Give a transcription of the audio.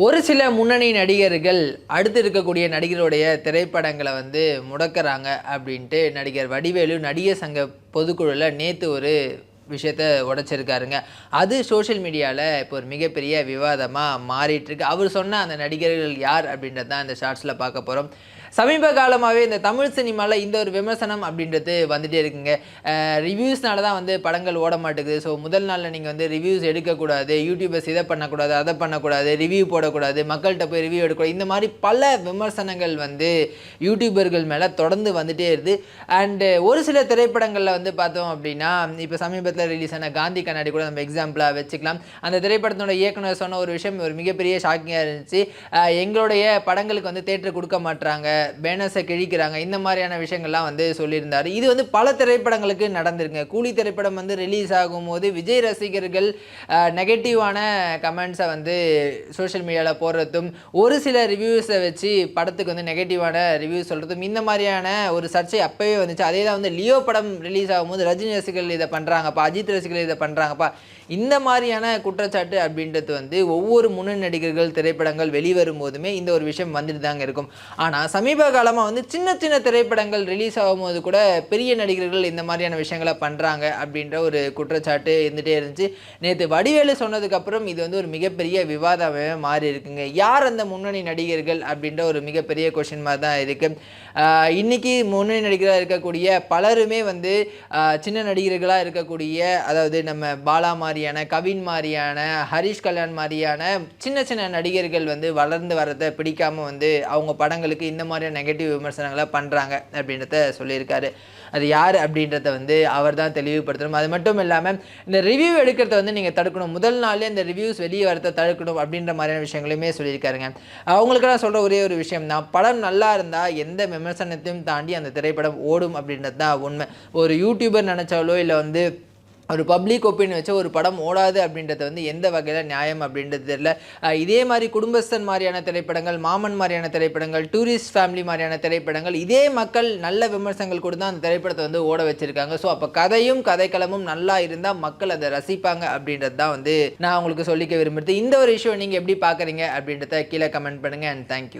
ஒரு சில முன்னணி நடிகர்கள் அடுத்து இருக்கக்கூடிய நடிகருடைய திரைப்படங்களை வந்து முடக்கிறாங்க அப்படின்ட்டு நடிகர் வடிவேலு நடிகர் சங்க பொதுக்குழுவில் நேற்று ஒரு விஷயத்த உடைச்சிருக்காருங்க. அது சோஷியல் மீடியாவில் இப்போ ஒரு மிகப்பெரிய விவாதமாக மாறிட்டுருக்கு. அவர் சொன்ன அந்த நடிகர்கள் யார் அப்படின்றது தான் இந்த ஷார்ட்ஸில் பார்க்க போகிறோம். சமீப காலமாகவே இந்த தமிழ் சினிமாவில் இந்த ஒரு விமர்சனம் அப்படின்றது வந்துகிட்டே இருக்குங்க. ரிவ்யூஸ்னால தான் வந்து படங்கள் ஓட மாட்டேங்குது. ஸோ முதல் நாளில் நீங்கள் வந்து ரிவ்யூஸ் எடுக்கக்கூடாது, யூடியூபர்ஸ் இதை பண்ணக்கூடாது, அதை பண்ணக்கூடாது, ரிவ்யூ போடக்கூடாது, மக்கள்கிட்ட போய் ரிவ்யூ எடுக்கக்கூடாது, இந்த மாதிரி பல விமர்சனங்கள் வந்து யூடியூபர்கள் மேலே தொடர்ந்து வந்துகிட்டே இருக்குது. அண்டு ஒரு சில திரைப்படங்களில் வந்து பார்த்தோம் அப்படின்னா, இப்போ சமீபத்தில் ரிலீஸ் ஆன காந்தி கண்ணாடி கூட நம்ம எக்ஸாம்பிளாக வச்சுக்கலாம். அந்த திரைப்படத்தோட இயக்குனர் சொன்ன ஒரு விஷயம் ஒரு மிகப்பெரிய ஷாக்கிங்காக இருந்துச்சு. எங்களுடைய படங்களுக்கு வந்து தேட்டர் கொடுக்க மாட்டாங்க, பேனர்ஸை கிழிக்கிறாங்க, இந்த மாதிரியான விஷயங்கள்லாம் வந்து சொல்லியிருந்தார். இது வந்து பல திரைப்படங்களுக்கு நடந்திருக்குங்க. கூலி திரைப்படம் வந்து ரிலீஸ் ஆகும்போது விஜய் ரசிகர்கள் நெகட்டிவான கமெண்ட்ஸை வந்து சோஷியல் மீடியாவில் போடுறதும், ஒரு சில ரிவ்யூஸை வச்சு படத்துக்கு வந்து நெகட்டிவான ரிவ்யூ சொல்கிறதும், இந்த மாதிரியான ஒரு சர்ச்சை அப்போவே வந்துச்சு. அதே தான் வந்து லியோ படம் ரிலீஸ் ஆகும்போது ரஜினி ரசிகர்கள் இதை பண்ணுறாங்கப்பா, அஜித் ரசிகர்கள் இதை பண்ணுறாங்கப்பா, இந்த மாதிரியான குற்றச்சாட்டு அப்படின்றது வந்து ஒவ்வொரு முன்னணி நடிகர்கள் திரைப்படங்கள் வெளிவரும் போதுமே இந்த ஒரு விஷயம் வந்துட்டு தாங்க இருக்கும். ஆனால் சமீப காலமாக வந்து சின்ன சின்ன திரைப்படங்கள் ரிலீஸ் ஆகும்போது கூட பெரிய நடிகர்கள் இந்த மாதிரியான விஷயங்களை பண்ணுறாங்க அப்படின்ற ஒரு குற்றச்சாட்டு இருந்துகிட்டே இருந்துச்சு. நேற்று வடிவேலு சொன்னதுக்கப்புறம் இது வந்து ஒரு மிகப்பெரிய விவாதமே மாறி இருக்குங்க. யார் அந்த முன்னணி நடிகர்கள் அப்படின்ற ஒரு மிகப்பெரிய கொஷின் மாதிரி தான் இருக்குது. இன்றைக்கி முன்னணி நடிகராக இருக்கக்கூடிய பலருமே வந்து சின்ன நடிகர்களாக இருக்கக்கூடிய, அதாவது நம்ம பாலா மாதிரியான, கவின் மாதிரியான, ஹரிஷ் கல்யாண் மாதிரியான சின்ன சின்ன நடிகர்கள் வந்து வளர்ந்து வரதை பிடிக்காமல் வந்து அவங்க படங்களுக்கு இந்த மாதிரியான நெகட்டிவ் விமர்சனங்களை பண்ணுறாங்க அப்படின்றத சொல்லியிருக்காரு. அது யார் அப்படின்றத வந்து அவர் தான் தெளிவுபடுத்தணும். அது மட்டும் இல்லாமல் இந்த ரிவ்யூ எடுக்கிறத வந்து நீங்கள் தடுக்கணும், முதல் நாளே இந்த ரிவ்யூஸ் வெளியே வரதை தடுக்கணும் அப்படின்ற மாதிரியான விஷயங்களையுமே சொல்லியிருக்காருங்க. அவங்களுக்கு நான் சொல்கிற ஒரே ஒரு விஷயம் தான், படம் நல்லா இருந்தால் எந்த விமர்சனத்தையும் தாண்டி அந்த திரைப்படம் ஓடும் அப்படின்றது தான் உண்மை. ஒரு யூடியூபர் நினச்சாலோ இல்லை வந்து ஒரு பப்ளிக் ஒப்பீனியன் வச்சு ஒரு படம் ஓடாது அப்படின்றது வந்து எந்த வகையில் நியாயம் அப்படின்றது தெரியல. இதே மாதிரி குடும்பஸ்தன் மாதிரியான திரைப்படங்கள், மாமன் மாதிரியான திரைப்படங்கள், டூரிஸ்ட் ஃபேமிலி மாதிரியான திரைப்படங்கள், இதே மக்கள் நல்ல விமர்சனங்கள் கூட தான் அந்த திரைப்படத்தை வந்து ஓட வச்சுருக்காங்க. ஸோ அப்போ கதையும் கதைக்களமும் நல்லா இருந்தால் மக்கள் அதை ரசிப்பாங்க அப்படின்றது தான் வந்து நான் உங்களுக்கு சொல்லிக்க விரும்புகிறது. இந்த ஒரு இஷ்யூ நீங்கள் எப்படி பார்க்குறீங்க அப்படின்றத கீழே கமெண்ட் பண்ணுங்கள். And thank you.